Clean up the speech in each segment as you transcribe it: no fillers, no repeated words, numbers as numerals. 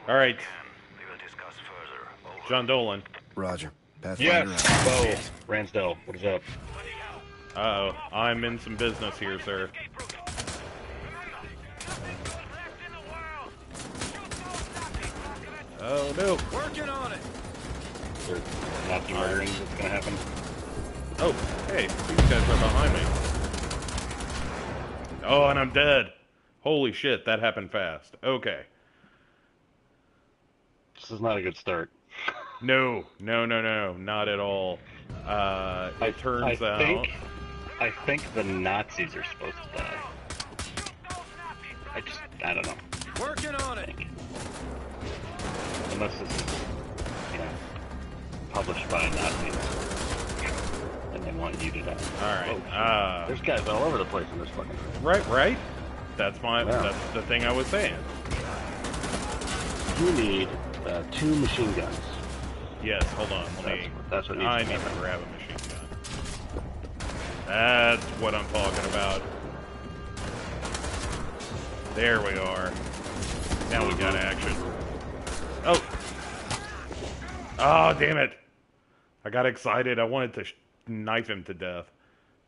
Alright. John Dolan. Roger. Pathfinder Yes, Bo. Ransdell, what is up? Uh-oh. I'm in some business here, sir. Oh, no. Working on it. Is there Nazi murdering that's gonna happen? Oh, hey. These guys are behind me. Oh, and I'm dead. Holy shit, that happened fast. Okay. This is not a good start. No, not at all. It turns out... I think the Nazis are supposed to die. I don't know. Working on it. Unless this is, published by Nazis. And they want you to die. Alright, oh, there's guys all over the place in this fucking room. Right? That's the thing I was saying. You need 2 machine guns. Yes, hold on. That's what I need to grab a machine gun. That's what I'm talking about. There we are. Now we got action. Oh! Oh, damn it! I got excited. I wanted to knife him to death.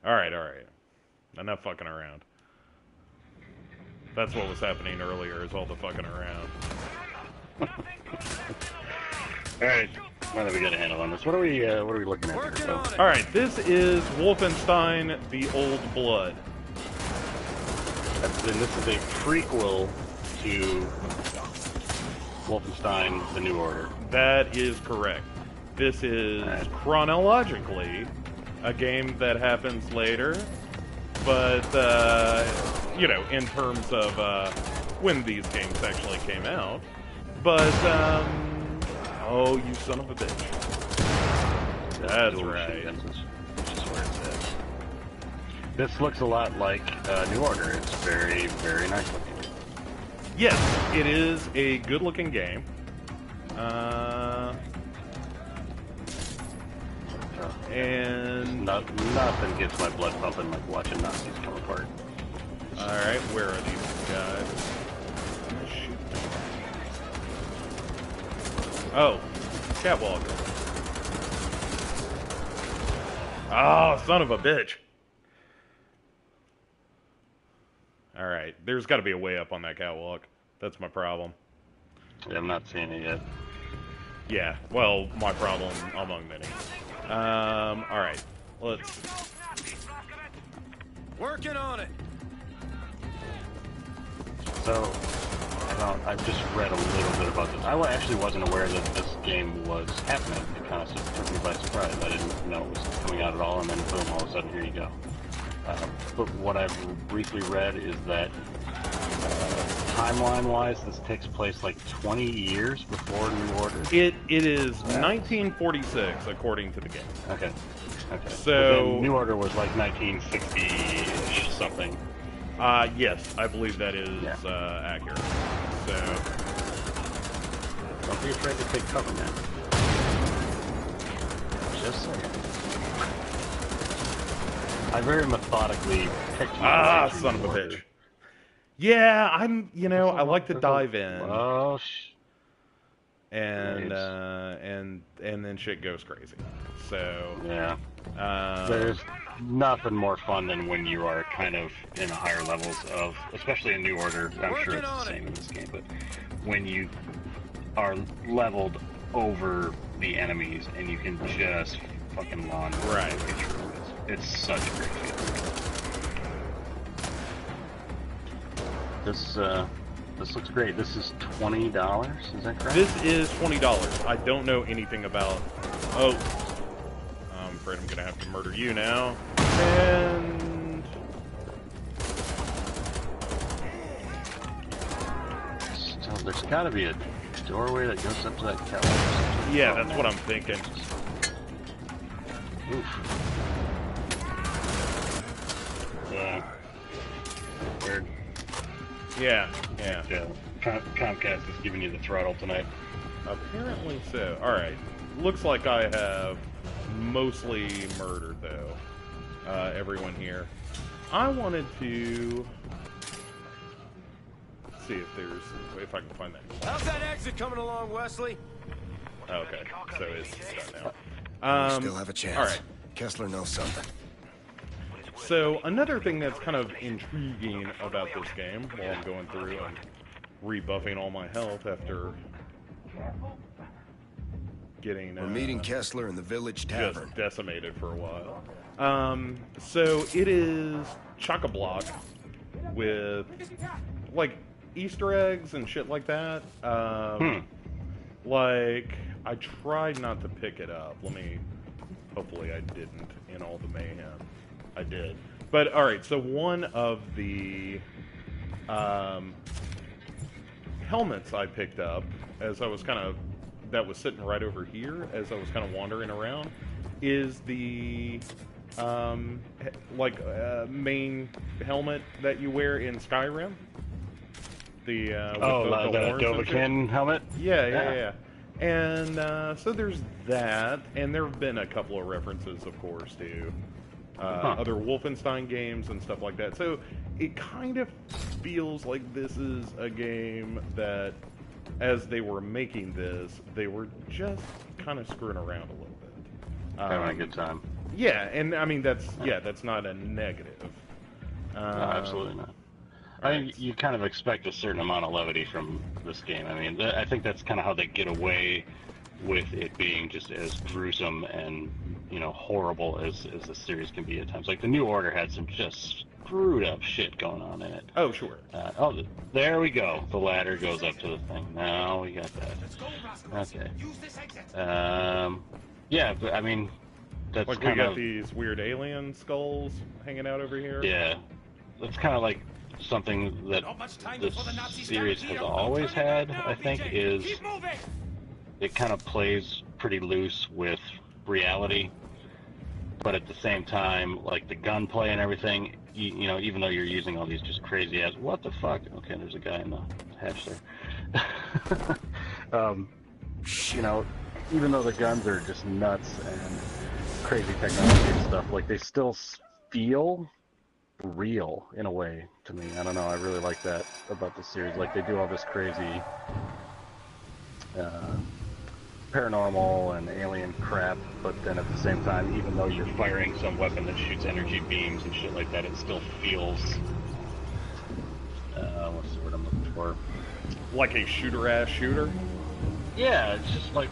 Alright. Enough fucking around. That's what was happening earlier, is all the fucking around. Alright, now that we got a handle on this, what are we looking at here? Alright, this is Wolfenstein: The Old Blood. And this is a prequel to Wolfenstein: The New Order. That is correct. This is chronologically a game that happens later, but, in terms of when these games actually came out. But, oh, you son of a bitch. That's right. This looks a lot like New Order. It's very, very nice looking. Yes, it is a good-looking game. And nothing gets my blood pumping like watching Nazis come apart. Alright, where are these guys? Oh, catwalk. Oh, son of a bitch. Alright, there's got to be a way up on that catwalk. That's my problem. Yeah, I'm not seeing it yet. Yeah, well, my problem among many. Alright, let's... Working on it. So, I've just read a little bit about this. I actually wasn't aware that this game was happening. It kind of took me by surprise. I didn't know it was coming out at all, and then boom, all of a sudden, here you go. But what I've briefly read is that timeline-wise, this takes place like 20 years before New Order. It is 1946, according to the game. Okay. So New Order was like 1960-ish something. Yes, I believe that is accurate. So don't be afraid to take cover, man. Just saying. I very methodically picked my son of a bitch. Yeah, I like to dive in. Oh, and then shit goes crazy. So yeah, there's nothing more fun than when you are kind of in the higher levels of, especially in New Order. I'm sure it's the same in this game, but when you are leveled over the enemies and you can just fucking lawn right. It's such a great feeling. This looks great. This is $20, is that correct? This is $20. I don't know anything about... Oh. I'm afraid I'm gonna have to murder you now. And... So there's gotta be a doorway that goes up to that catwalk. Yeah, that's what I'm thinking. Oof. Weird. Yeah. Comcast is giving you the throttle tonight. Apparently so. Alright. Looks like I have mostly murdered, though. Everyone here. I wanted to see if I can find that. How's that exit coming along, Wesley? Okay, so it's done We now. still have a chance. All right. Kessler knows something. So another thing that's kind of intriguing about this game, while I'm going through and rebuffing all my health after getting We're meeting Kessler in the village tavern. just decimated for a while. So it is chock-a-block with like Easter eggs and shit like that. Like I tried not to pick it up. Hopefully I didn't in all the mayhem. I did. But alright, so one of the helmets I picked up as I was that was sitting right over here as I was kind of wandering around is the main helmet that you wear in Skyrim. The Dovahkiin helmet? Yeah. And so there's that, and there have been a couple of references, of course, to other Wolfenstein games and stuff like that. So it kind of feels like this is a game that, as they were making this, they were just kind of screwing around a little bit. Having a good time. Yeah, and I mean that's not a negative. No, absolutely not. I mean, you kind of expect a certain amount of levity from this game. I mean, I think that's kind of how they get away with it being just as gruesome and, horrible as the series can be at times. Like, the New Order had some just screwed up shit going on in it. Oh, sure. There we go. The ladder goes up to the thing. Now we got that. Okay. Yeah, but I mean, that's like we got these weird alien skulls hanging out over here. Yeah, that's kind of like something that the series has always had, I think, is it kind of plays pretty loose with reality, but at the same time, like the gunplay and everything, even though you're using all these just crazy ass, what the fuck? Okay, there's a guy in the hatch there. Even though the guns are just nuts and crazy technology and stuff, like they still feel real in a way to me. I don't know, I really like that about the series. Like, they do all this crazy paranormal and alien crap, but then at the same time, even though you're firing some weapon that shoots energy beams and shit like that, it still feels what's the word I'm looking for? Like a shooter-ass shooter? Yeah, it's just like,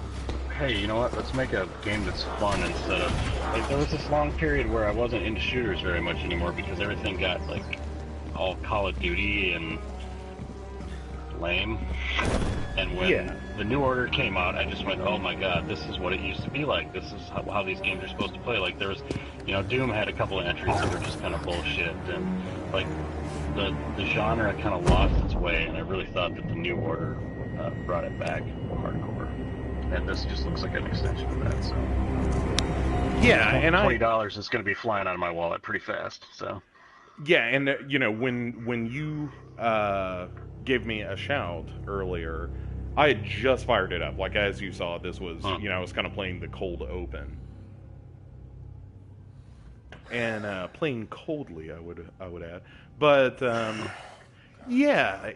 hey, you know what, let's make a game that's fun instead of, like, there was this long period where I wasn't into shooters very much anymore because everything got, like, all Call of Duty and lame. And when the New Order came out, I just went, oh my god, this is what it used to be like. This is how these games are supposed to play. Like, there was, Doom had a couple of entries that were just kind of bullshit, and, like, the genre kind of lost its way, and I really thought that the New Order brought it back hardcore. And this just looks like an extension of that, so. Yeah, and $20 is going to be flying out of my wallet pretty fast, so. Yeah, and, when you gave me a shout earlier, I had just fired it up. Like, as you saw, this was, I was kind of playing the cold open. And playing coldly, I would add. But, yeah,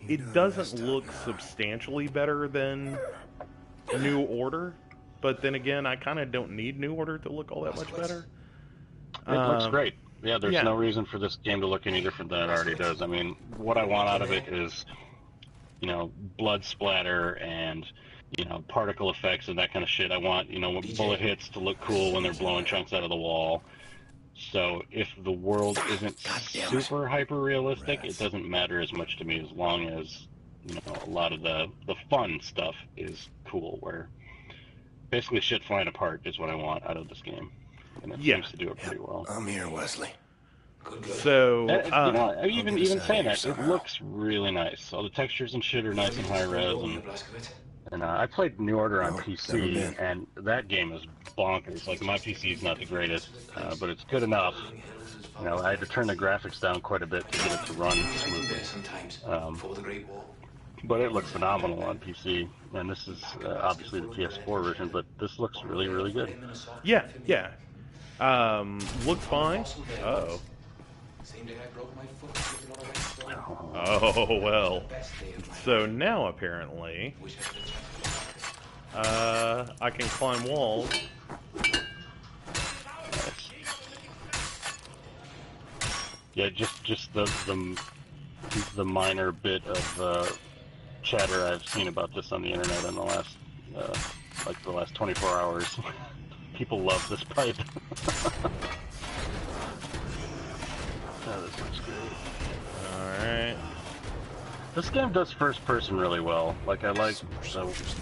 it doesn't look substantially better than New Order, but then again, I kind of don't need New Order to look all that much better. It looks great. Yeah, there's no reason for this game to look any different than it already does. I mean, what I want out of it is, blood splatter and, particle effects and that kind of shit. I want, bullet hits to look cool when they're blowing chunks out of the wall. So if the world isn't super hyper-realistic, it doesn't matter as much to me as long as, a lot of the fun stuff is cool, where basically shit flying apart is what I want out of this game. And it seems to do it pretty well. I'm here, Wesley. So, even saying that, it looks really nice. All the textures and shit are nice and high res, and I played New Order on PC, and that game is bonkers. Like, my PC is not the greatest, but it's good enough. I had to turn the graphics down quite a bit to get it to run smoothly. But it looks phenomenal on PC, and this is obviously the PS4 version, but this looks really, really good. Yeah. Looks fine. Uh-oh. Seemed like I broke my foot sitting on a wet stone. Oh, well. So now, apparently, I can climb walls. Yeah, just the minor bit of chatter I've seen about this on the internet in the last like the last 24 hours. People love this pipe. Oh, this looks great. Alright. This game does first person really well. Like, I like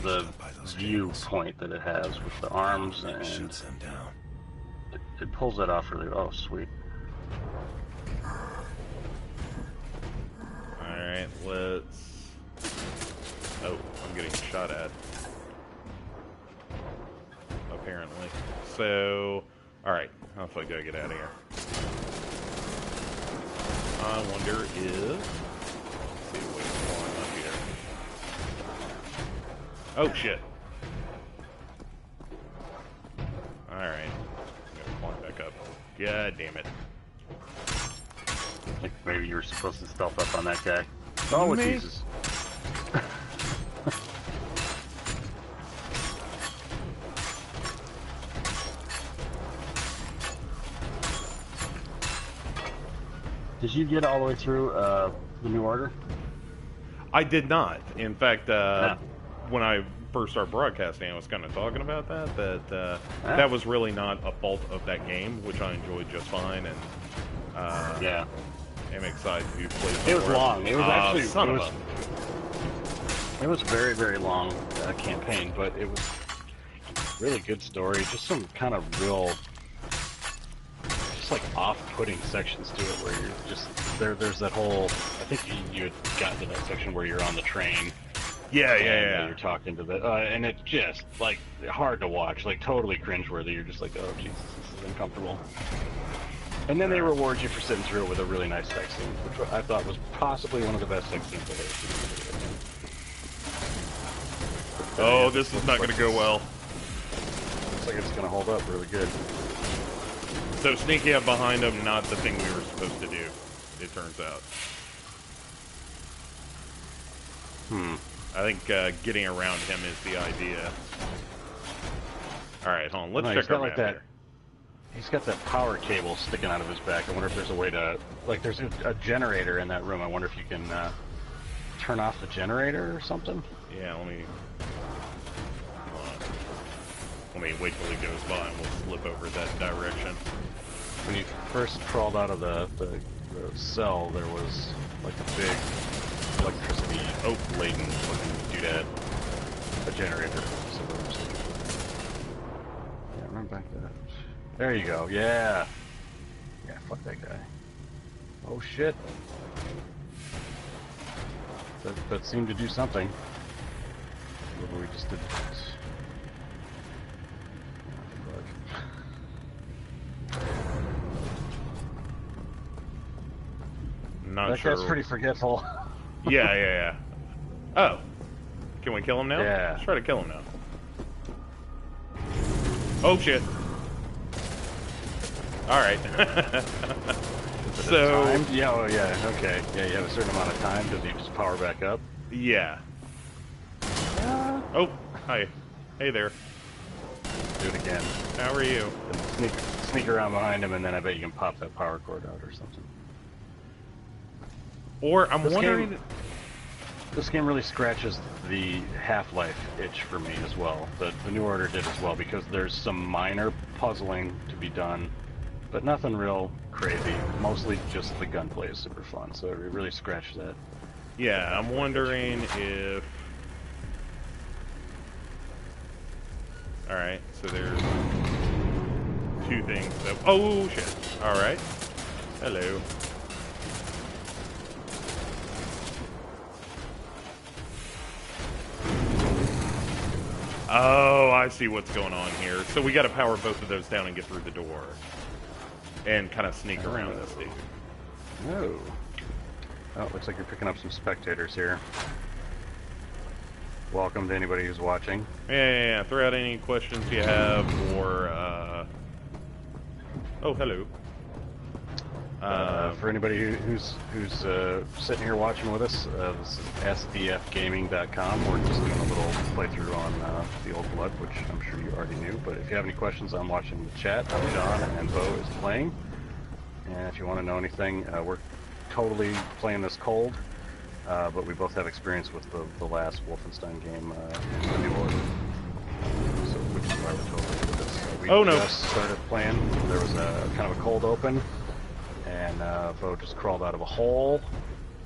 the viewpoint that it has with the arms, and it pulls that off really well. Oh, sweet. Alright, let's... Oh, I'm getting shot at. Apparently. So... Alright, how if I gotta get out of here? I wonder if... Let's see what's going up here. Oh, shit. Alright. I'm gonna climb back up. God damn it. I think maybe you were supposed to stealth up on that guy. Oh, Me? Jesus. Did you get all the way through the New Order? I did not. In fact, when I first started broadcasting, I was kind of talking about that was really not a fault of that game, which I enjoyed just fine, and Yeah. I'm excited to play some It was more. long. It was actually It it was very, very long campaign, but it was really good story. Just some kind of real, just like off-putting sections to it where you're just there's that whole. I think you had gotten to that section where you're on the train. Yeah. You're talking to the and it's just like hard to watch, like totally cringeworthy. You're just like, oh Jesus, this is uncomfortable. And then they reward you for sitting through it with a really nice sex scene, which I thought was possibly one of the best sex scenes I've ever seen. Oh, this is not going to go well. Looks like it's going to hold up really good. So sneaking up behind him, not the thing we were supposed to do, it turns out. I think getting around him is the idea. Alright, hold on, let's check our map here. He's got that power cable sticking out of his back. I wonder if there's a way to... Like, there's a generator in that room. I wonder if you can turn off the generator or something? Yeah, let me... Hold on. Let me wait till he goes by and we'll slip over that direction. When you first crawled out of the cell, there was, like, a big electricity laden looking doodad. A generator. Yeah, run back to that. There you go, yeah! Yeah, fuck that guy. Oh shit! That seemed to do something. Maybe we just did... Not that sure. guy's pretty forgetful. Yeah. Oh. Can we kill him now? Yeah. Let's try to kill him now. Oh shit. Alright. So... Yeah, oh yeah, okay. Yeah, you have a certain amount of time. Does he just power back up? Yeah. Oh, hi. Hey there. Do it again. How are you? Sneak around behind him, and then I bet you can pop that power cord out or something. Or, I'm wondering... This game really scratches the Half-Life itch for me as well. The New Order did as well, because there's some minor puzzling to be done, but nothing real crazy. Mostly just the gunplay is super fun, so it really scratches that. Yeah, I'm wondering if... Alright, so there's two things that... Oh, shit. Alright. Hello. Oh, I see what's going on here. So we gotta power both of those down and get through the door. And kind of sneak around this dude. Oh. Oh, it looks like you're picking up some spectators here. Welcome to anybody who's watching. Yeah. Throw out any questions you have, or, Oh, hello. For anybody who's sitting here watching with us, this is sdfgaming.com. We're just doing a little playthrough on the Old Blood, which I'm sure you already knew. But if you have any questions, I'm watching the chat. I'm John, and Bo is playing. And if you want to know anything, we're totally playing this cold, but we both have experience with the last Wolfenstein game, The New Order. So, which is why we're totally into this. We just started playing. There was a kind of a cold open. And Bo just crawled out of a hole,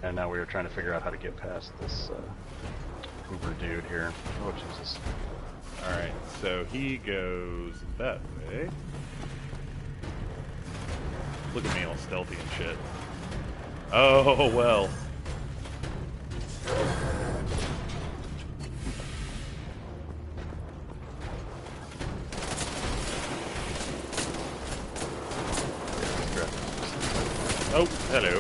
and now we were trying to figure out how to get past this Hoover dude here. Oh, Jesus. Alright, so he goes that way. Look at me all stealthy and shit. Oh, well. Oh, hello.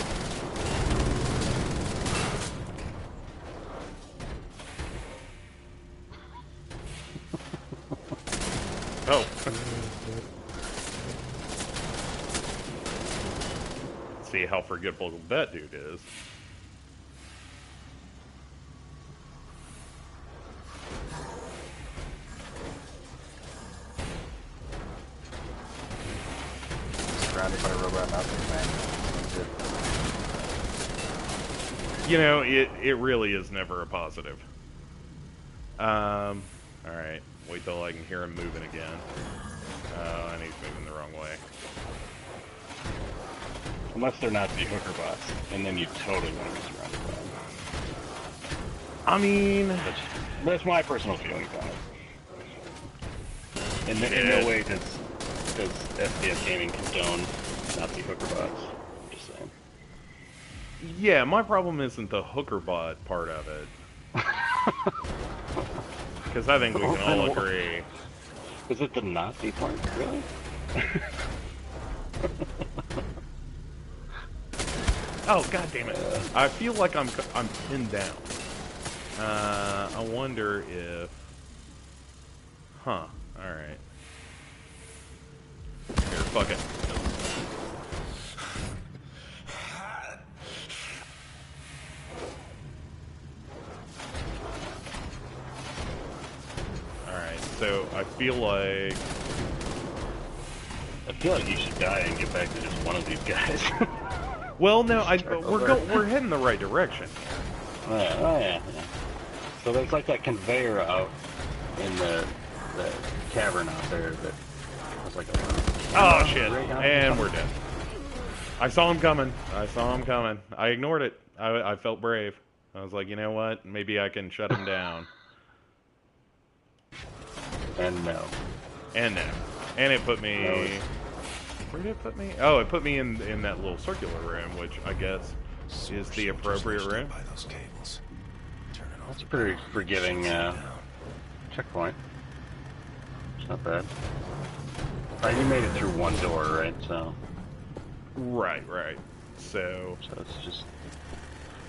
Oh. See how forgetful that dude is. Surrounded by robot nothing, man. You know, it really is never a positive. Alright. Wait till I can hear him moving again. Oh, and he's moving the wrong way. Unless they're not the hooker bots, and then you totally want to be surrounded by them. I mean... That's my personal feelings on it. In no way does SDF Gaming condone not the hooker bots. I'm just saying. Yeah, my problem isn't the hooker bot part of it. Because I think we can all agree. Is it the Nazi part, really? Oh, god damn it. I feel like I'm pinned down. I wonder if... Huh, alright. Here, fuck it. Alright, so I feel like you should die and get back to just one of these guys. well, no, we're heading the right direction. Oh yeah. So there's like that conveyor out in the cavern out there that was like a... Oh shit, and we're dead. I saw him coming. I ignored it. I felt brave. I was like, you know what? Maybe I can shut him down. And no. And no. And it put me... Where did it put me? Oh, it put me in that little circular room, which I guess is the appropriate room. By those cables. Turn it That's a pretty forgiving checkpoint. It's not bad. Right, you made it through one door, right? So. Right. So it's just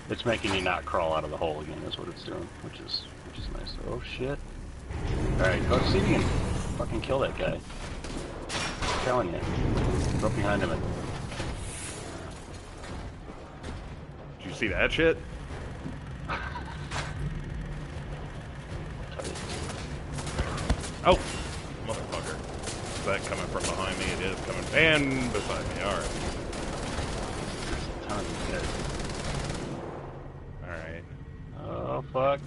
it's making you not crawl out of the hole again. That's what it's doing, which is nice. Oh shit! All right, go see if you can fucking kill that guy. I'm telling you, go behind him. Did you see that shit? Oh, motherfucker. Is that coming from behind me? It is coming. And beside me. Alright. Alright. Oh, fuck.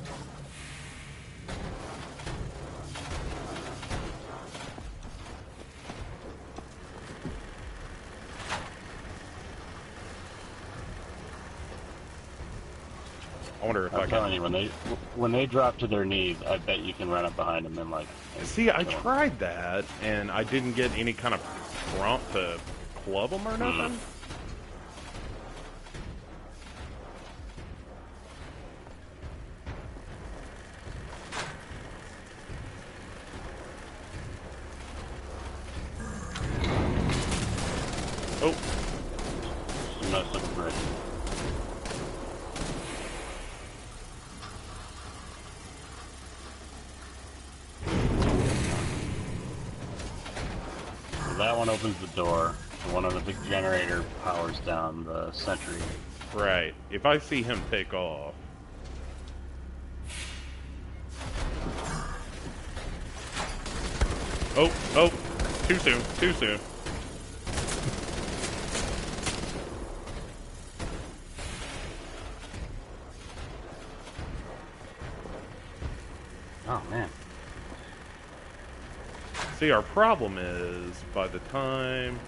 I wonder if I'm telling you, when they drop to their knees, I bet you can run up behind them and like. See, I tried that, and I didn't get any kind of prompt to club them or nothing. Oh. Nice looking bridge. That one opens the door. One of the big generator powers down the sentry. Right. If I see him take off... Oh, oh, too soon, too soon. Oh, man. See, our problem is, by the time...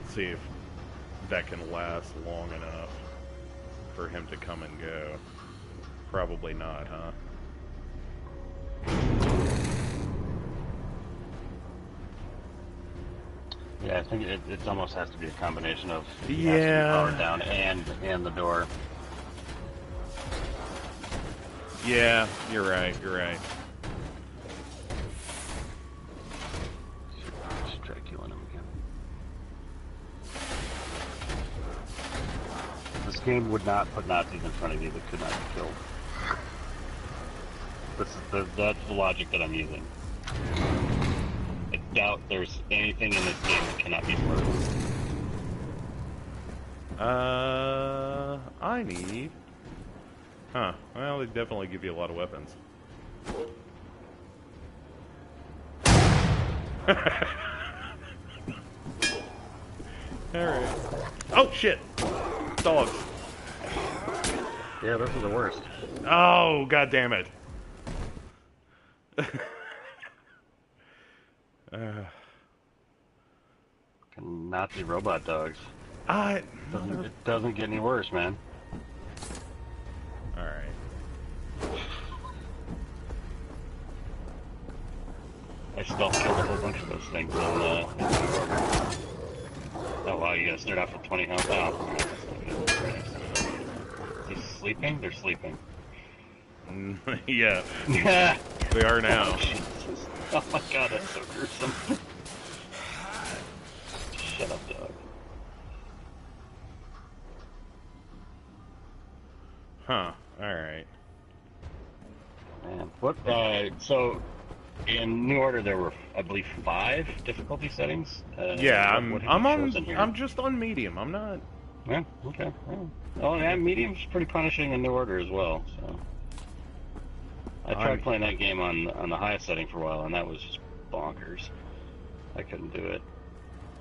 Let's see if that can last long enough for him to come and go. Probably not, huh? Yeah, I think it almost has to be a combination of Yeah. power down and the door. Yeah, you're right, you're right. Just try killing him again. This game would not put Nazis in front of you that could not be killed. That's the logic that I'm using. I doubt there's anything in this game that cannot be murdered. I need... Huh. Well, they definitely give you a lot of weapons. Alright. Oh, shit! Dogs. Yeah, those are the worst. Oh, god damn it. Nazi robot dogs. It It doesn't get any worse, man. Alright. I stealth killed a whole bunch of those things in oh wow, you gotta start off with 20 health. Oh, is he sleeping? They're sleeping. Yeah. Yeah. They are now. Oh, Jesus. Oh my god, that's so gruesome. Shut up, dog. Huh. Alright. Man, what? So in New Order there were, I believe, 5 difficulty settings. Yeah, here? I'm just on medium. I'm not. Yeah. Okay. Yeah. Oh, yeah. Medium's pretty punishing in New Order as well. So I tried playing that game on the highest setting for a while, and that was just bonkers. I couldn't do it.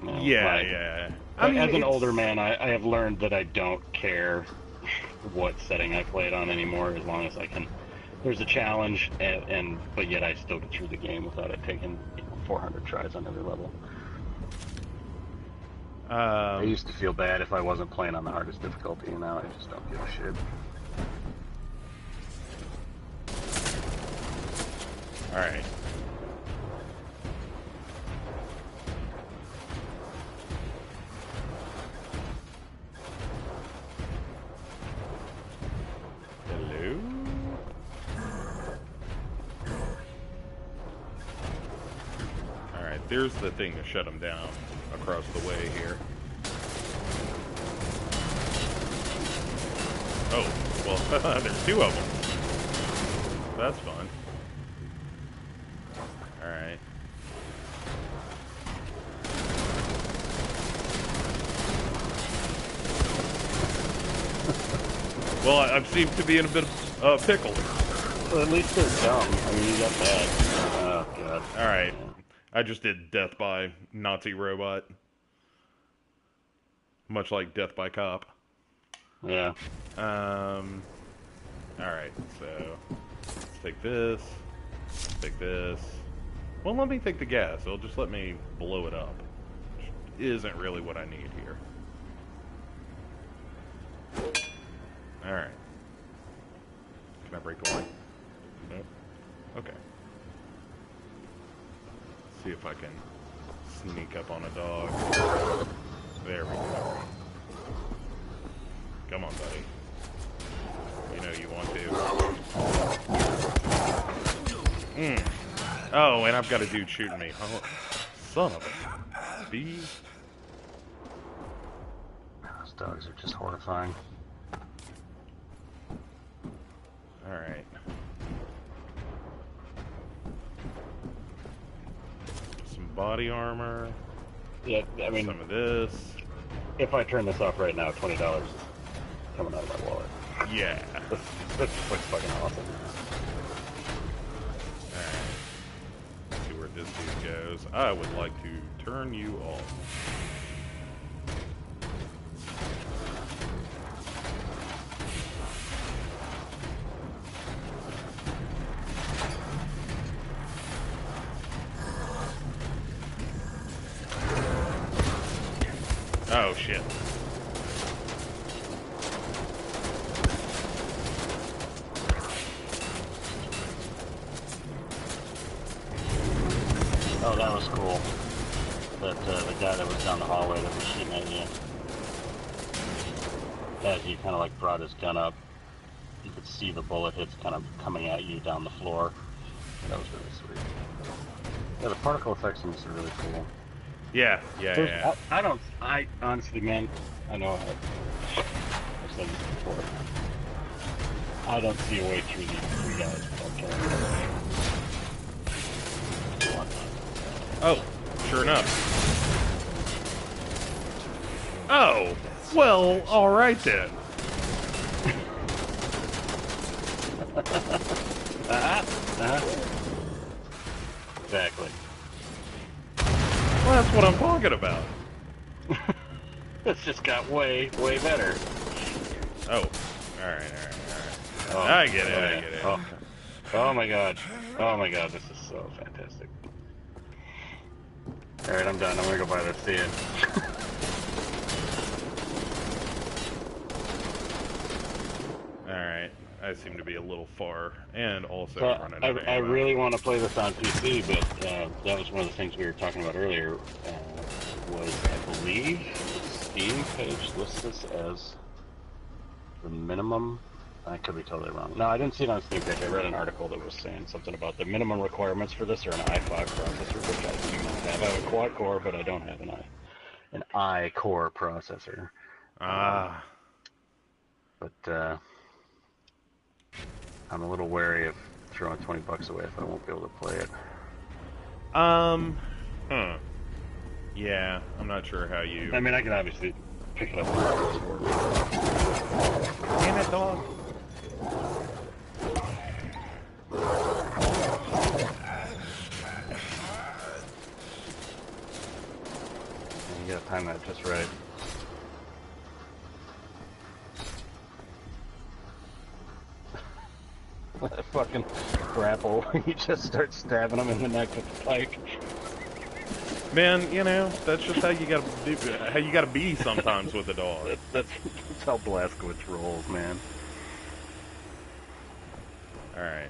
You know, Yeah. I mean, as an older man, I have learned that I don't care what setting I play it on anymore, as long as I can. There's a challenge, but yet I still get through the game without it taking 400 tries on every level. I used to feel bad if I wasn't playing on the hardest difficulty, and now I just don't give a shit. Alright. Hello? Alright, there's the thing to shut him down across the way here. Oh, well, there's 2 of them. That's fun. Alright. Well, I seem to be in a bit of a pickle. Well, at least they're dumb. I mean, you got that. Oh, God. Alright. I just did death by Nazi robot. Much like death by cop. Yeah. Alright, so let's take this. Take this. Well, let me take the gas. It'll just let me blow it up. Which isn't really what I need here. Alright. Can I break the line? Nope. Okay. See if I can sneak up on a dog. There we go. Come on, buddy. You know you want to. Oh, and I've got a dude shooting me. Oh, son of a bee. Those dogs are just horrifying. Alright. body armor. Yeah, I mean, Some of this. if I turn this off right now, $20 is coming out of my wallet. Yeah. That's fucking awesome. Alright. Let's see where this dude goes. I would like to turn you off. Oh shit. Oh, that was cool. That the guy that was down the hallway that was shooting at you. As he kind of like brought his gun up, you could see the bullet hits kind of coming at you down the floor. That was really sweet. Yeah, the particle effects in this are really cool. Yeah, yeah. I honestly, man, I know I've said this before. I don't see a way through these three guys without killing them. Oh, sure enough. Oh, well, alright then. Exactly. Well, that's what I'm talking about. This just got way, way better. Oh, alright. Oh, I get it. Oh my god. Oh my god, this is so fantastic. Alright, I'm done. I'm gonna go buy this. See ya. Alright, I seem to be a little far, and also So running out of I ammo. really want to play this on PC, but that was one of the things we were talking about earlier. Was I believe the Steam page lists this as the minimum. I could be totally wrong. No, I didn't see it on the Steam page. I read an article that was saying something about the minimum requirements for this are an i5 processor, which I do not have. I have a quad core, but I don't have an i-core processor. Ah. But I'm a little wary of throwing $20 away if I won't be able to play it. Yeah, I'm not sure how you... I mean, I can obviously pick it up. Damn it, dog. You gotta time that just right. That fucking grapple, you just start stabbing them in the neck with the pike. Man, you know, that's just how you gotta do, how you gotta be sometimes with a dog. That's how Blazkowicz rolls, man. Alright.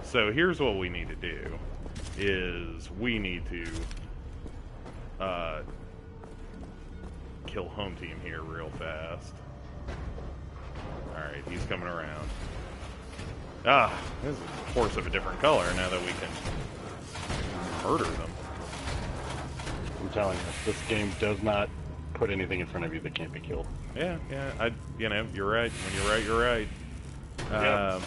So here's what we need to do, is we need to, kill home team here real fast. Alright, he's coming around. Ah, this is a horse of a different color now that we can murder them. I'm telling you, this game does not put anything in front of you that can't be killed. Yeah, you know, you're right. When you're right, you're right. Yep.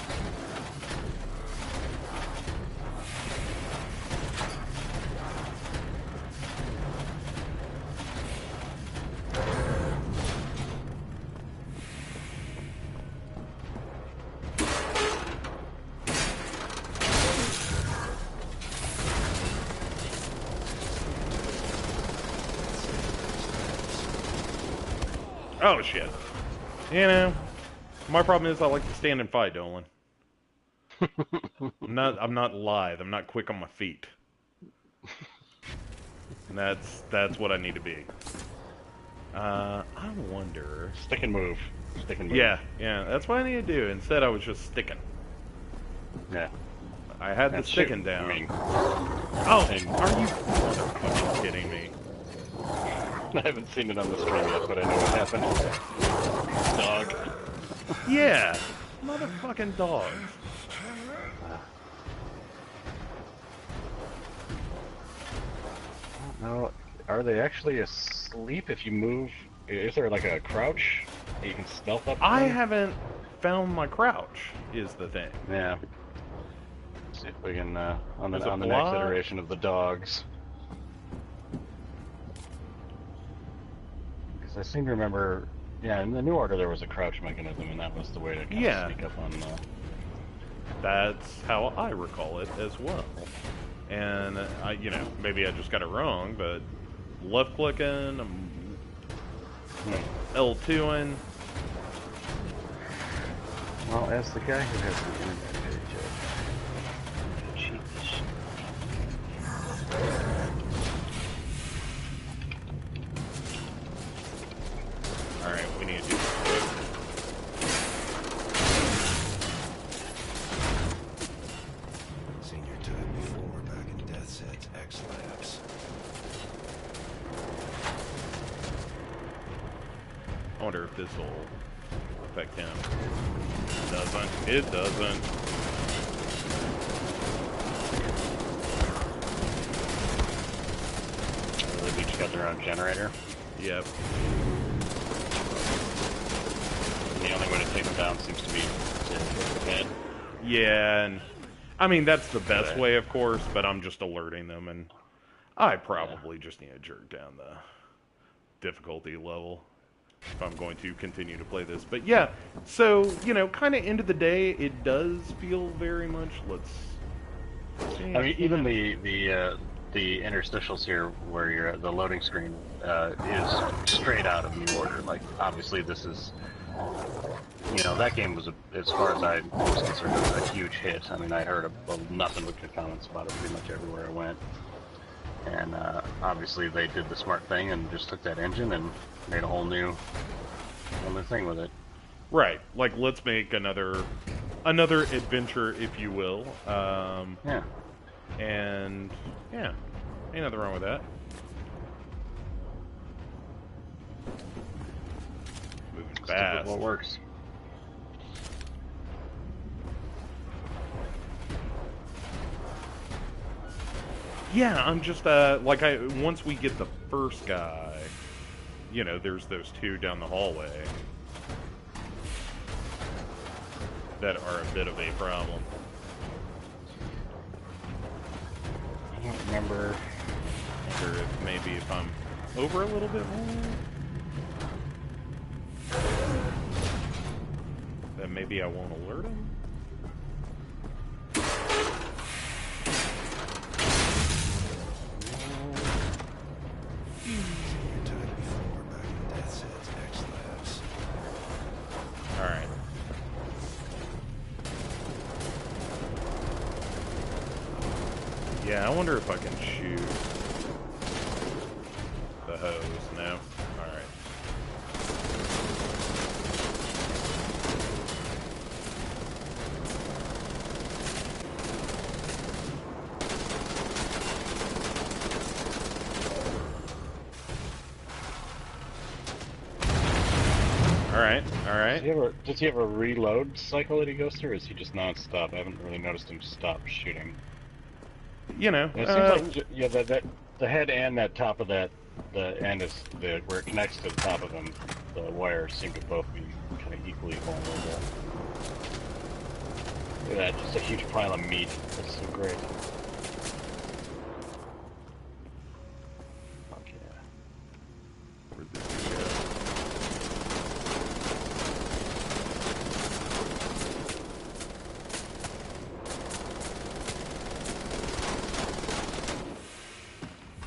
Oh shit. You know, my problem is I like to stand and fight, Dolan. I'm not lithe. I'm not quick on my feet. And that's what I need to be. I wonder. Stick and move. Stick and move. Yeah, that's what I need to do. Instead, I was just sticking. Yeah. I had the That's sticking true. down. I mean, Oh, are you motherfucking kidding me? I haven't seen it on the stream yet, but I know what happened. Dog. Yeah, motherfucking dogs. No, are they actually asleep if you move? Is there like a crouch that you can stealth up? I from? haven't found my crouch, is the thing. Yeah. See if we can on There's a the next block. iteration of the dogs. Because I seem to remember, yeah, in the New Order there was a crouch mechanism, and that was the way to kind Yeah. of sneak up on the. That's how I recall it as well. And maybe I just got it wrong, but left clicking, L2ing. Well, as the guy who has the internet page, cheat this shit. All right, we need to do this quick. Seen your type before back in Death's Head's X-Labs. I wonder if this will affect him. It doesn't. It doesn't. They've each got their own generator. Yep. And the only way to take them down seems to be to hit the head. Yeah, and I mean that's the best Right. way, of course, but I'm just alerting them, and I probably just need to jerk down the difficulty level if I'm going to continue to play this. But yeah, so kind of end of the day, it does feel very much. Let's see. I mean, even the interstitials here, where you're at the loading screen, is straight out of New Order. Like, obviously, this is, that game was, as far as I was concerned, a huge hit. I mean, I heard nothing but good comments about it pretty much everywhere I went. And obviously, they did the smart thing and just took that engine and made a whole new thing with it. Right, like let's make another adventure, if you will. Yeah. And yeah, ain't nothing wrong with that. Moving Stick fast. with what works. Yeah, I'm just once we get the first guy, there's those two down the hallway that are a bit of a problem. I don't remember. Or if maybe if I'm over a little bit more, then maybe I won't alert him. Seen your type before back in Death's Head's X-Labs. Alright. Yeah, I wonder if I can shoot the hose. No? Alright. Alright, alright. Does he have a reload cycle that he goes through, or is he just non-stop? I haven't really noticed him stop shooting. It It seems like, yeah, the head and that top of the end is where it connects to the top of him. The wires seem to both be kind of equally vulnerable. Look at that, just a huge pile of meat. That's so great. Fuck yeah. where'd this thing go?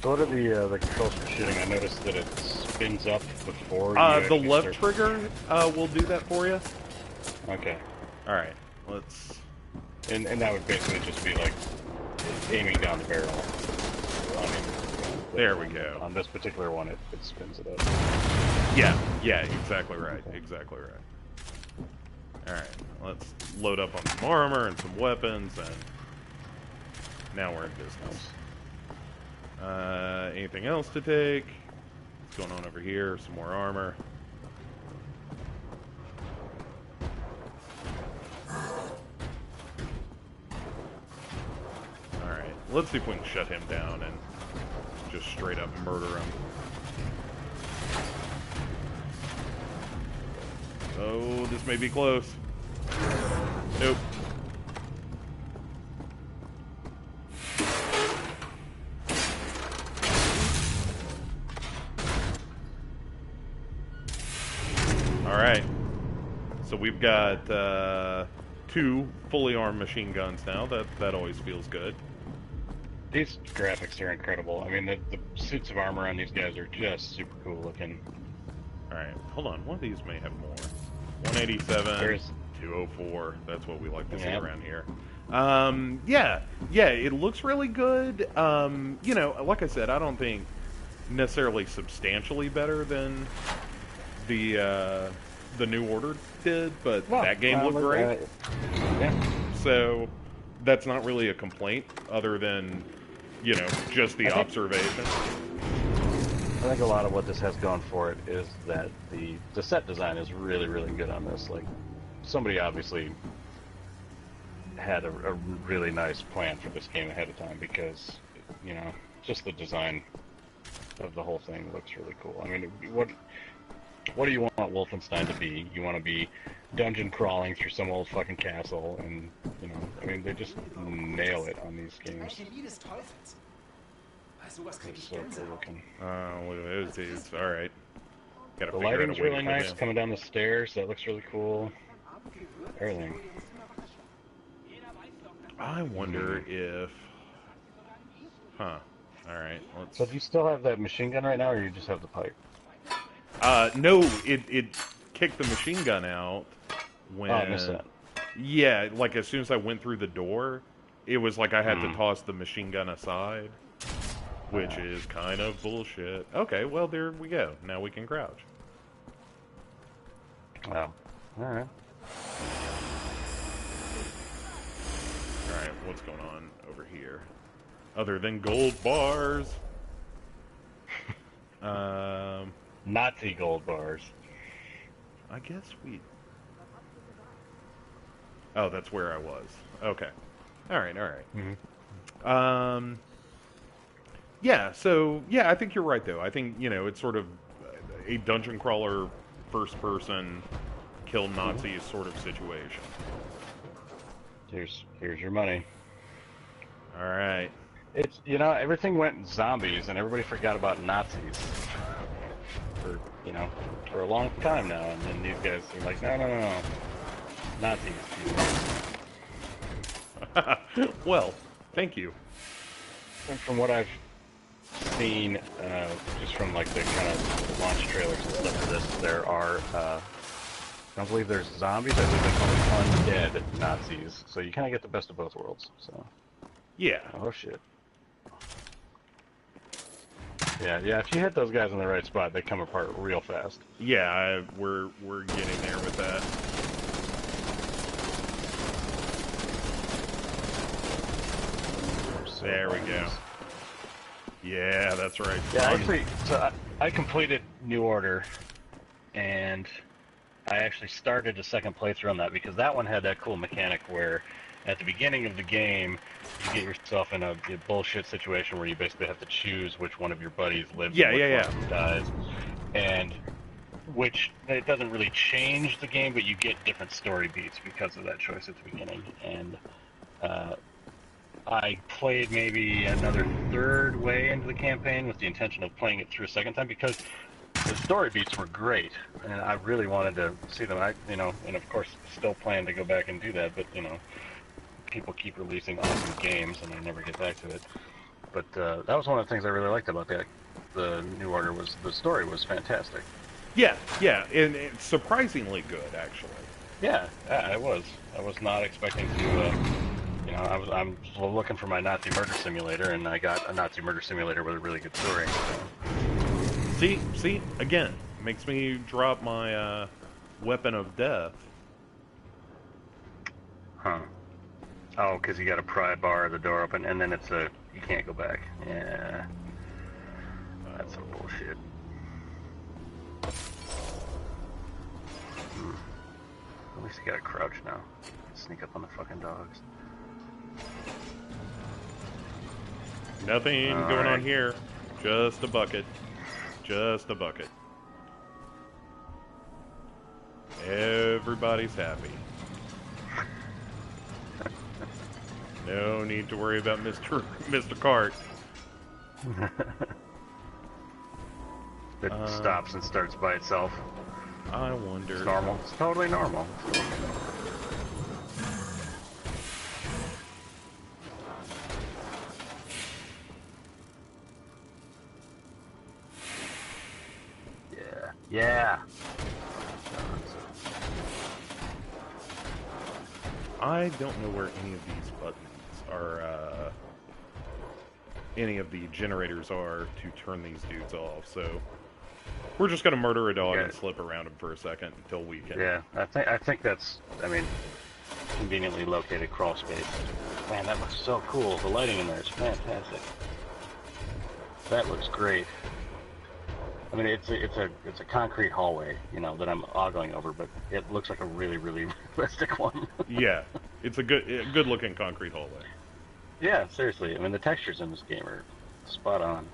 So what are the controls for shooting? I noticed that it spins up before you The actually left start- trigger will do that for you. Okay. Alright, let's... And that would basically just be like aiming down the barrel. I mean, There we go. On this particular one, it spins it up. Yeah, exactly right. Exactly right. Alright, let's load up on some armor and some weapons, and now we're in business. Anything else to take? What's going on over here? Some more armor. Alright, let's see if we can shut him down and just straight up murder him. Oh, this may be close. Nope. All right. So we've got 2 fully armed machine guns now. That always feels good. These graphics are incredible. I mean, the suits of armor on these guys are just super cool looking. All right, hold on. One of these may have more. 187, There's 204. That's what we like to see Yeah. around here. Yeah, it looks really good. You know, like I said, I don't think necessarily substantially better than the New Order did, but that game looked great. Yeah. So that's not really a complaint, other than, you know, just the observation. I think a lot of what this has going for it is that the set design is really, really good on this. Like, somebody obviously had a really nice plan for this game ahead of time, because, you know, just the design of the whole thing looks really cool. I mean, what do you want Wolfenstein to be? You want to be dungeon crawling through some old fucking castle, and, you know, I mean, they just nail it on these games. It's so cool looking. It's all right. Gotta The figure out a lighting's way to really put it nice in. coming down the stairs. That looks really cool. Everything. I wonder if... Huh. Alright, let's... So do you still have that machine gun right now, or you just have the pipe? No, it kicked the machine gun out when... Oh, I missed that. Yeah, like as soon as I went through the door, it was like I had to toss the machine gun aside, which is kind of bullshit. Okay, well, there we go. Now we can crouch. Wow. Alright. Alright, what's going on over here? Other than gold bars. Nazi gold bars. I guess we... Oh, that's where I was. Okay. Alright. Yeah, so, yeah, I think you're right, though. I think, you know, it's sort of a dungeon crawler, first-person, kill Nazis sort of situation. Here's your money. Alright. It's, you know, everything went zombies, and everybody forgot about Nazis. For, you know, for a long time now, and then these guys are like, no. Nazis. Well, thank you. And from what I've seen, just from like the kind of launch trailers and stuff for this, there are, I don't believe there's zombies, I believe they call them undead Nazis. So you kind of get the best of both worlds. So. Yeah. Oh shit. Yeah. If you hit those guys in the right spot, they come apart real fast. Yeah, we're getting there with that. There we go. Yeah, that's right. Yeah, actually, so I completed New Order, and I actually started a second playthrough on that, because that one had that cool mechanic where at the beginning of the game, you get yourself in a bullshit situation where you basically have to choose which one of your buddies lives and which one dies. And which, it doesn't really change the game, but you get different story beats because of that choice at the beginning. And I played maybe another third way into the campaign with the intention of playing it through a second time, because the story beats were great, and I really wanted to see them. You know, and of course, still plan to go back and do that, but, you know, people keep releasing awesome games, and I never get back to it. But that was one of the things I really liked about the New Order, was the story was fantastic. Yeah, and it's surprisingly good, actually. Yeah, it was. I was not expecting to. You know, I'm looking for my Nazi murder simulator, and I got a Nazi murder simulator with a really good story. So. See, again, makes me drop my weapon of death. Huh. Oh, because you got to pry bar the door open, and then you can't go back. Yeah. That's some bullshit. At least you got to crouch now. Sneak up on the fucking dogs. Nothing going on here. Just a bucket. Just a bucket. Everybody's happy. No need to worry about Mr. Cart. It stops and starts by itself. I wonder. It's normal. It's totally normal. Yeah. Yeah. I don't know where any of these buttons are, any of the generators are to turn these dudes off, so we're just gonna murder a dog and slip around him for a second until we can. Yeah, I think that's, I mean, conveniently located crawl space. Man, that looks so cool. The lighting in there is fantastic. That looks great. I mean, it's a concrete hallway, you know, that I'm ogling over, but it looks like a really, really realistic one. Yeah, it's a good looking concrete hallway. Yeah, seriously. I mean, the textures in this game are spot on.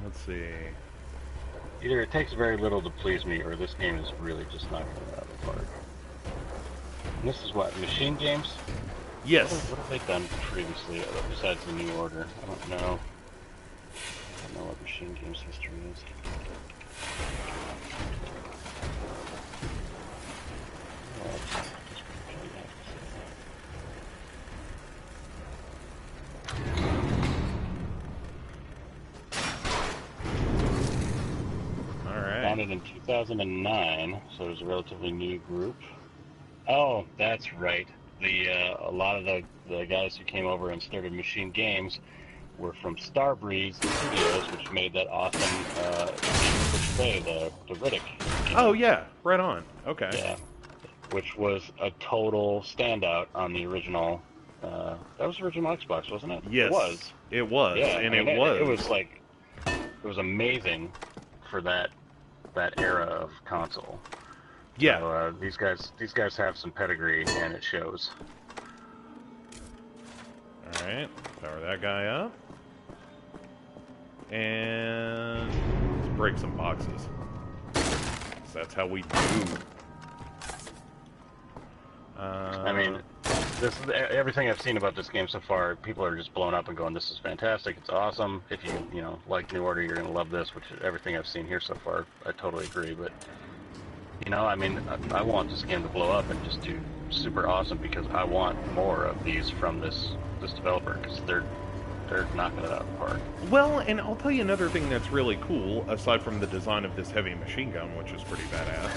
Let's see. Either it takes very little to please me, or this game is really just knocking it out of the park. And this is what, Machine Games? Yes. What have they done previously, besides the New Order? I don't know. I don't know what Machine Games history is. Founded in 2009, so it was a relatively new group. Oh, that's right. A lot of the guys who came over and started Machine Games were from Starbreeze Studios, which made that awesome QuickPlay, the Riddick. Oh yeah, right on. Okay. Yeah, which was a total standout on the original. That was the original Xbox, wasn't it? Yes, it was. It was, yeah, and I mean, it was. It was like, it was amazing for that era of console. Yeah. So, these guys have some pedigree, and it shows. All right, power that guy up, and let's break some boxes. So that's how we do. I mean, this is everything I've seen about this game so far. People are just blowing up and going, "This is fantastic! It's awesome! If you like New Order, you're gonna love this." Which everything I've seen here so far, I totally agree. But I mean, I want this game to blow up and just do super awesome because I want more of these from this developer because they're knocking it out of the park. Well, and I'll tell you another thing that's really cool, aside from the design of this heavy machine gun, which is pretty badass.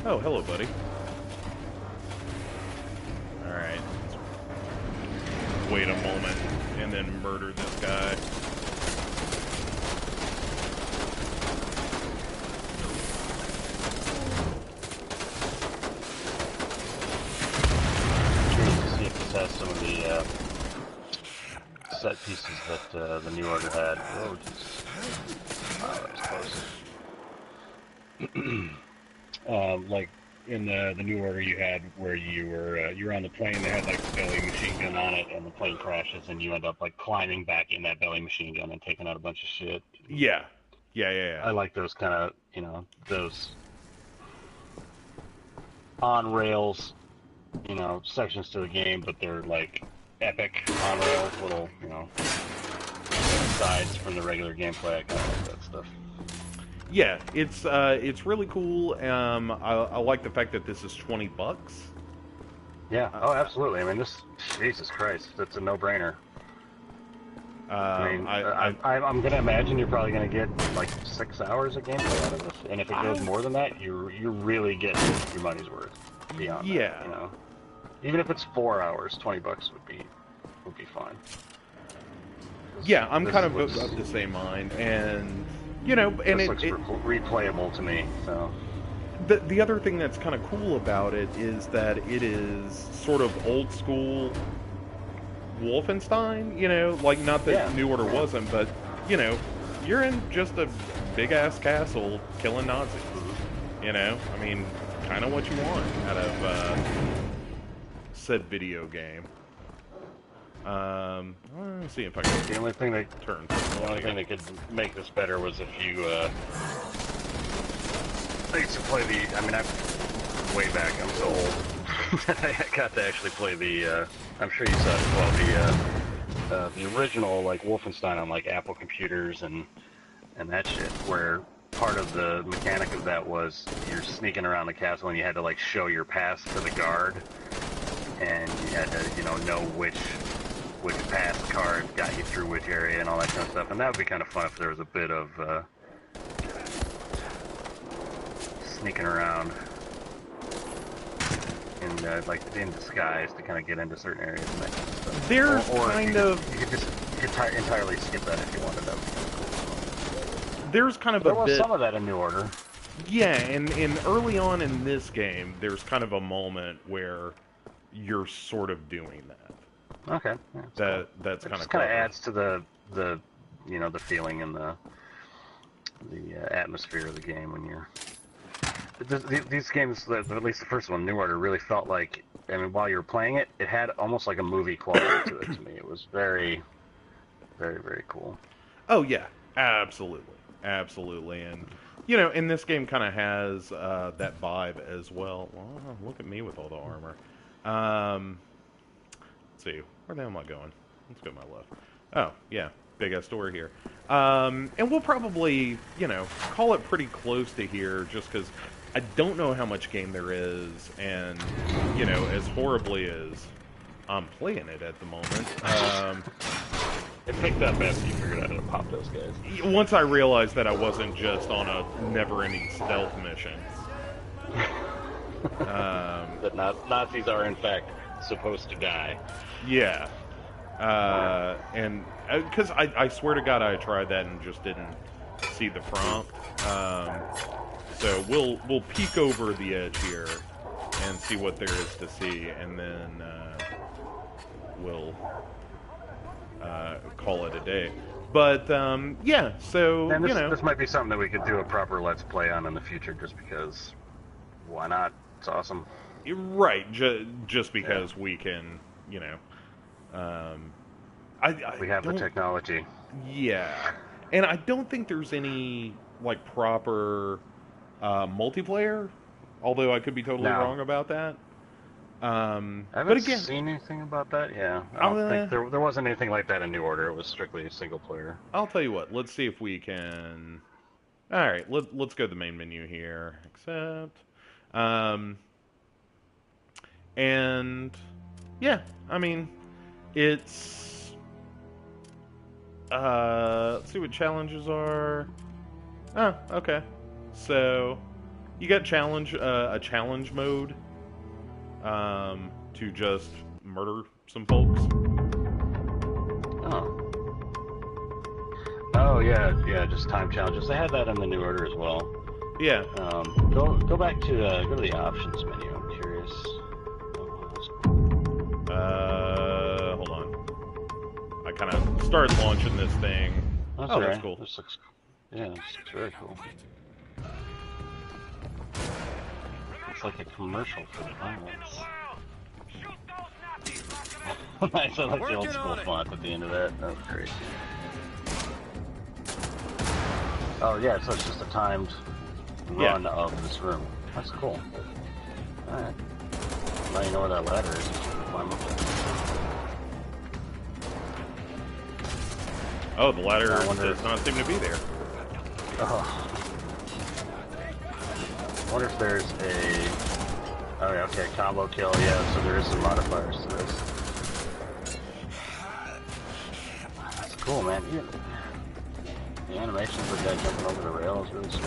Oh, hello, buddy. Alright. Wait a moment, and then murder this guy. Curious to see if this has some of the set pieces that the New Order had. Oh, Jesus. Wow, that was close. Like in the New Order, you had where you were on the plane. They had like a belly machine gun on it, and the plane crashes, and you end up like climbing back in that belly machine gun and taking out a bunch of shit. Yeah. I like those kind of those on rails, sections to the game, but they're like epic on rails, little sides from the regular gameplay. I kind of like that stuff. Yeah, it's really cool. I like the fact that this is $20. Yeah. Oh, absolutely. I mean, Jesus Christ, that's a no-brainer. I'm gonna imagine you're probably gonna get like 6 hours of gameplay out of this, and if it goes more than that, you're really getting your money's worth. Beyond that, even if it's 4 hours, $20 would be fine. Yeah, I'm kind of of the same mind, and and this looks replayable to me. So the other thing that's kind of cool about it is that it is sort of old school Wolfenstein. Like not that New Order wasn't, but you're in just a big ass castle killing Nazis. I mean, kind of what you want out of said video game. Let's see if I can. The only thing that could make this better was if you. I used to play the. I mean, way back. I'm so old. I got to actually play the. I'm sure you saw it as well. The original like Wolfenstein on like Apple computers and that shit, where part of the mechanic of that was you're sneaking around the castle and you had to like show your pass to the guard, and you had to, you know which pass card got you through which area and all that kind of stuff. And that would be kind of fun if there was a bit of sneaking around in like in disguise to kind of get into certain areas and that kind of stuff. There's you could just entirely skip that if you wanted. That would be kind of cool. There's kind of there a was bit. Some of that in New Order. Yeah, and early on in this game, there's kind of a moment where you're sort of doing that. Okay. Yeah, That's kind of adds to the the feeling and the atmosphere of the game when you're. These games, at least the first one, New Order, really felt like, I mean, while you were playing it, it had almost like a movie quality to it to me. It was very, very, very cool. Oh, yeah. Absolutely. Absolutely. And, and this game kind of has that vibe as well. Well, look at me with all the armor. Let's see. Where the hell am I going? Let's go to my left. Oh, yeah. Big-ass door here. And we'll probably, call it pretty close to here just because I don't know how much game there is, and, as horribly as I'm playing it at the moment. It picked up after you figured out how to pop those guys. Once I realized that I wasn't just on a never-ending stealth mission. That Nazis are, in fact, supposed to die. Yeah. And because I swear to God I tried that and just didn't see the prompt. So we'll peek over the edge here and see what there is to see, and then we'll call it a day. But yeah, so and this might be something that we could do a proper Let's Play on in the future, just because. Why not? It's awesome. Right, just because we can, we have the technology. Yeah, and I don't think there's any like proper multiplayer. Although I could be totally wrong about that. I haven't seen anything about that. Yeah, I don't think there wasn't anything like that in New Order. It was strictly a single player. I'll tell you what. Let's see if we can. All right, let's go to the main menu here. Accept. And yeah, I mean, it's let's see what challenges are. Oh, okay. So you got a challenge mode to just murder some folks. Oh yeah, just time challenges. They had that in the New Order as well. Yeah. Go back to go to the options menu. I'm curious. Hold on. I kind of started launching this thing. That's cool. This looks very cool. It's like a commercial for violence. Nice, I like the old school font at the end of that. That was great. Oh yeah, so it's just a timed run of this room. That's cool. Alright. Now you know where that ladder is. Climb up there. Oh, the ladder does not seem to be there. Oh. I wonder if there's a... Oh yeah, okay, combo kill, yeah, so there is some modifiers to this. That's cool, man. The animations of the guy jumping over the rail is really sweet.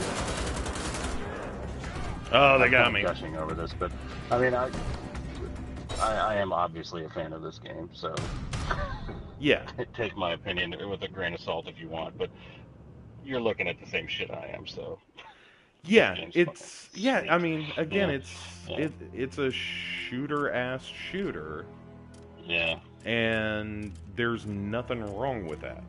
Oh, they got me. I'm gushing over this, but I mean, I am obviously a fan of this game, so yeah. Take my opinion with a grain of salt if you want, but you're looking at the same shit I am, so. Yeah, it's I mean, again, it's a shooter-ass shooter. Yeah. And there's nothing wrong with that,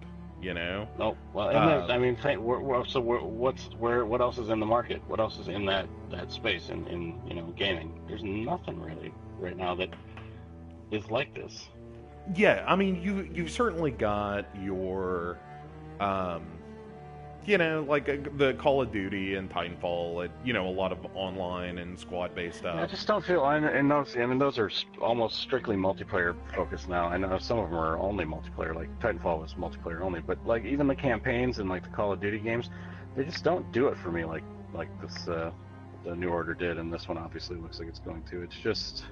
Nope. Well, I mean, what else is in the market? What else is in that space in gaming? There's nothing really right now that is like this. Yeah, I mean, you've certainly got your like the Call of Duty and Titanfall, and, a lot of online and squad-based stuff. I just don't feel, and those, I mean, those are almost strictly multiplayer focused now. I know some of them are only multiplayer, like Titanfall was multiplayer only, but like even the campaigns and like the Call of Duty games, they just don't do it for me like this the New Order did, and this one obviously looks like it's going to. It's just,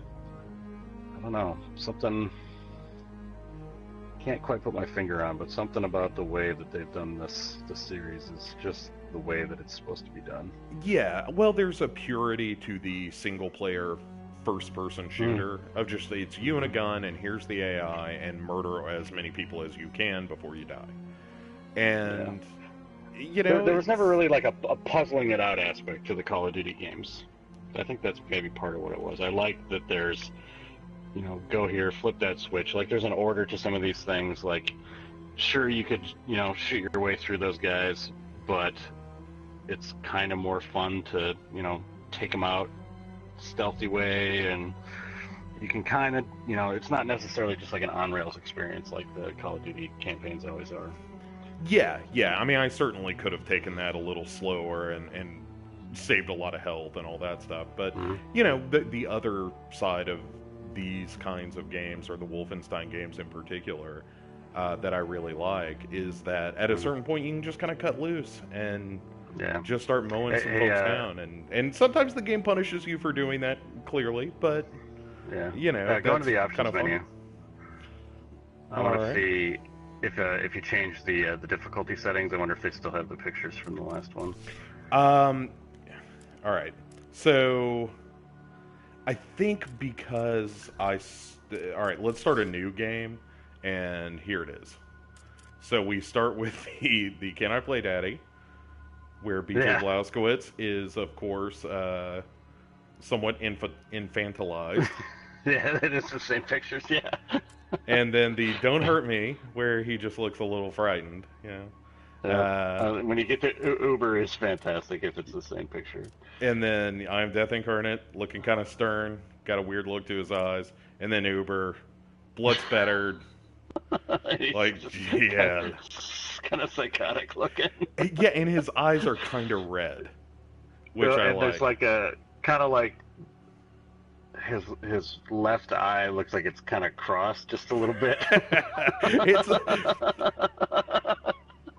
I don't know, something. Can't quite put my finger on, but something about the way that they've done this series is just the way that it's supposed to be done. Yeah, well, there's a purity to the single-player first-person shooter of just it's you and a gun, and here's the AI, and murder as many people as you can before you die. And you know, there was never really like a puzzling it out aspect to the Call of Duty games. I think that's maybe part of what it was. I like that there's, you know, go here, flip that switch. Like, there's an order to some of these things. Like, sure, you could, you know, shoot your way through those guys, but it's kind of more fun to, you know, take them out stealthy way, and you can kind of, you know, it's not necessarily just like an on-rails experience like the Call of Duty campaigns always are. Yeah. I mean, I certainly could have taken that a little slower and saved a lot of health and all that stuff. But, you know, the other side of these kinds of games, or the Wolfenstein games in particular, that I really like, is that at a certain point you can just kind of cut loose and just start mowing some folks down. And sometimes the game punishes you for doing that, clearly, but, you know, go to the options kind of menu. I want to right. see if you change the difficulty settings. I wonder if they still have the pictures from the last one. All right. So I think because all right, let's start a new game, and here it is. So we start with the Can I Play Daddy, where BJ Blazkowicz is, of course, somewhat infantilized. Yeah, it is the same pictures, yeah. And then the Don't Hurt Me, where he just looks a little frightened, when you get to Uber is fantastic if it's the same picture. And then I'm Death Incarnate, looking kind of stern, got a weird look to his eyes. And then Uber, blood spattered, like, yeah. Kind of psychotic looking. Yeah, and his eyes are kind of red, which I like. There's like a, kind of like, his left eye looks like it's kind of crossed just a little bit.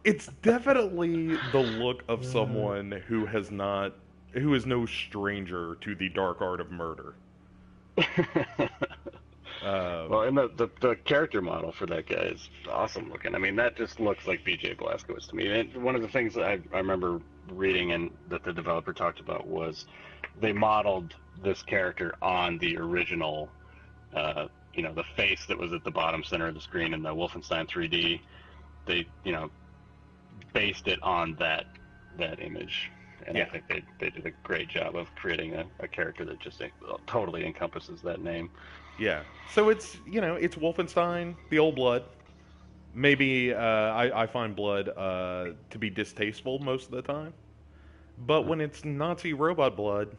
It's definitely the look of someone who is no stranger to the dark art of murder. Well, and the character model for that guy is awesome looking. I mean, that just looks like BJ Blazkowicz to me. And one of the things that I remember reading and that the developer talked about was they modeled this character on the original, you know, the face that was at the bottom center of the screen in the Wolfenstein 3D. They, you know, based it on that image. And I think they did a great job of creating a character that just totally encompasses that name. Yeah. So it's, you know, it's Wolfenstein, the old blood. Maybe I find blood to be distasteful most of the time. But when it's Nazi robot blood,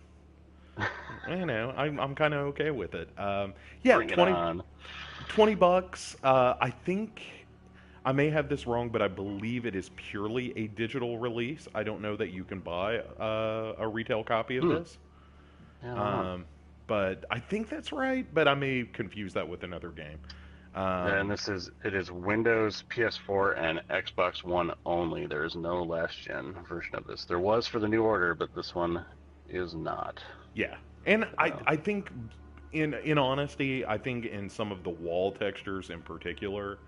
you know, I'm kind of okay with it. Yeah, Bring it on. $20. I think I may have this wrong, but I believe it is purely a digital release. I don't know that you can buy a retail copy of this. But I think that's right, but I may confuse that with another game. And it is Windows, PS4, and Xbox One only. There is no last gen version of this. There was for the New Order, but this one is not. Yeah, and I think, in honesty, I think in some of the wall textures in particular,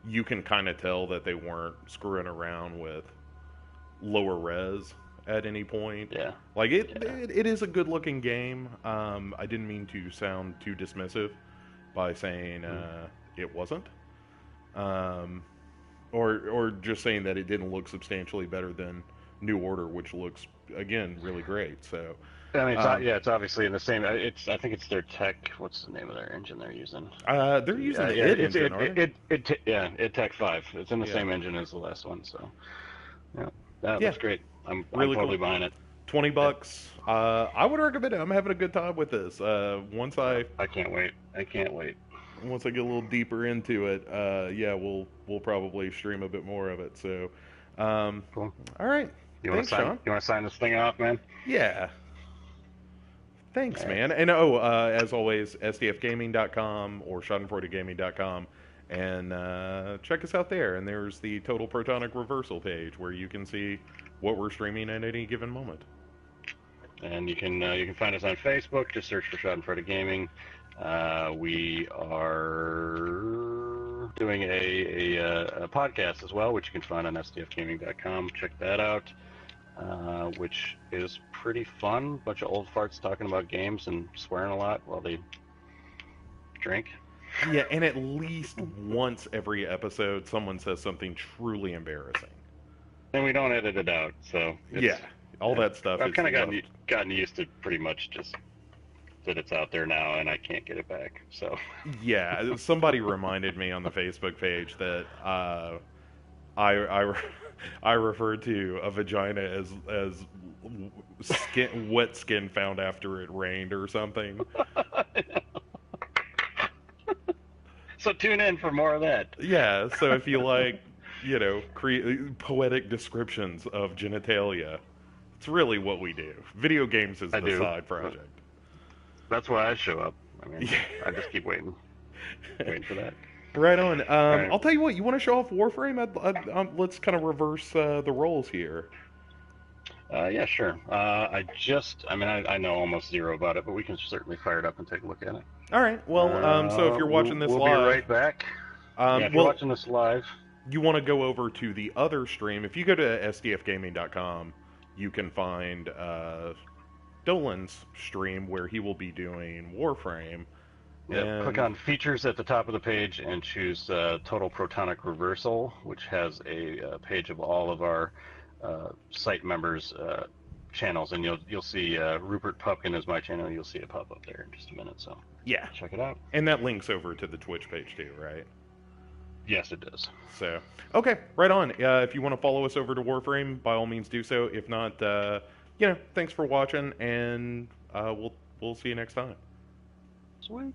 you can kind of tell that they weren't screwing around with lower res at any point. Yeah. Like, it is a good-looking game. I didn't mean to sound too dismissive by saying it wasn't. Or just saying that it didn't look substantially better than New Order, which looks, again, really great. So, I mean, it's obviously in the same. I think it's their tech. What's the name of their engine they're using? They're using the id engine, aren't they? id Tech 5. It's in the same engine as the last one. So, that's great. I'm really totally buying it. $20. I would recommend it. I'm having a good time with this. Once I can't wait. Once I get a little deeper into it, we'll probably stream a bit more of it. So, cool. All right. Thanks, Sean. You want to sign this thing off, man? Yeah. Thanks, man. And as always, sdfgaming.com or schadenfreudegaming.com And check us out there. And there's the Total Protonic Reversal page where you can see what we're streaming at any given moment. And you can find us on Facebook. Just search for Schadenfreude Gaming. We are doing a podcast as well, which you can find on sdfgaming.com. Check that out, which is pretty fun. Bunch of old farts talking about games and swearing a lot while they drink. Yeah, and at least once every episode, someone says something truly embarrassing. And we don't edit it out, so yeah, all that stuff. I've kind of loved. gotten used to pretty much just that it's out there now, and I can't get it back. So yeah, somebody reminded me on the Facebook page that I referred to a vagina as wet skin found after it rained or something. So tune in for more of that. Yeah, so if you like, poetic descriptions of genitalia, it's really what we do. Video games is the side project. That's why I show up. I mean, I just keep waiting for that. Right on. Right. I'll tell you what, you want to show off Warframe? Let's kind of reverse the roles here. Yeah, sure. I know almost zero about it, but we can certainly fire it up and take a look at it. All right. Well, so if you're watching this we'll live... We'll be right back. If you're watching this live... You want to go over to the other stream. If you go to sdfgaming.com, you can find Dolan's stream where he will be doing Warframe. Yeah, click on Features at the top of the page and choose Total Protonic Reversal, which has a page of all of our site members' channels, and you'll see Rupert Pupkin is my channel. You'll see it pop up there in just a minute. So yeah, check it out. And that links over to the Twitch page too, right? Yes, it does. So okay, right on. If you want to follow us over to Warframe, by all means do so. If not, thanks for watching, and we'll see you next time. Sweet.